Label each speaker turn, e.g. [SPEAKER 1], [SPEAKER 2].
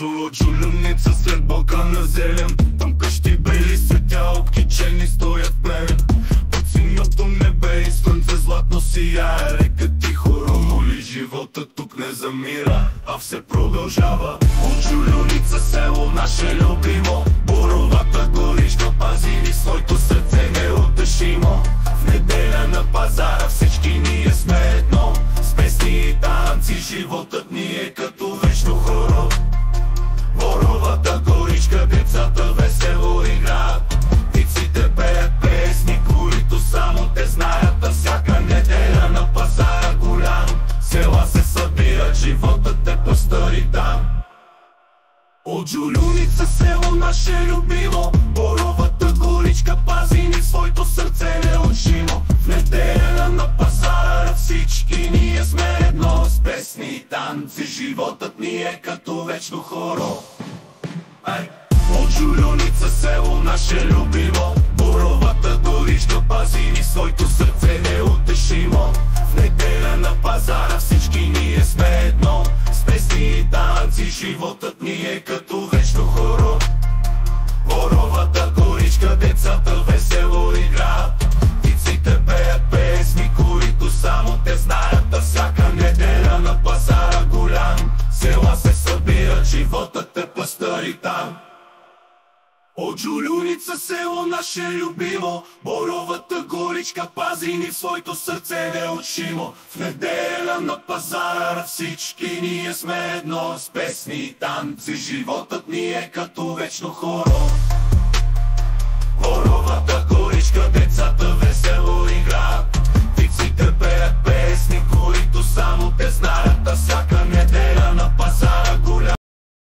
[SPEAKER 1] Село Джулюница след Балкана зелен. Там къщи бели светя, обкичени стоят в племен. Под синьото небе и слънце златно сияе. Река тихо роли, живота тук не замира, а все продължава. От Джулюница село наше любимо, боровата горичка пази ни своето сърце неутешимо. В неделя на пазара всички ние сме едно, с песни и танци животът ни е като вечно хоро. Боровата горичка, децата весело играят, птиците пеят песни, които само те знаят. А всяка неделя на пазара голям, села се събират, животът е пъстър и там. От Джулюница село наше любимо, боровата горичка пази ни своето сърце неучимо. В неделя на пазара всички ние сме едно, с песни и танци животът ни е като вечно хоро. От Джулюница село наше любимо, боровата горичка пази ни своето сърце неутешимо. В неделя на пазара всички ние сме едно, с песни и танци животът ни е като вечно хоро. Боровата горичка, децата весело играят, птиците пеят песни, които само те знаят. А всяка неделя на пазара голям, села се събират, животът е пъстър и там. От Джулюница село наше любимо, боровата горичка пази ни в своето сърце неучимо. В неделя на пазара всички ние сме едно, с песни и танци животът ни е като вечно хоро. Боровата горичка, децата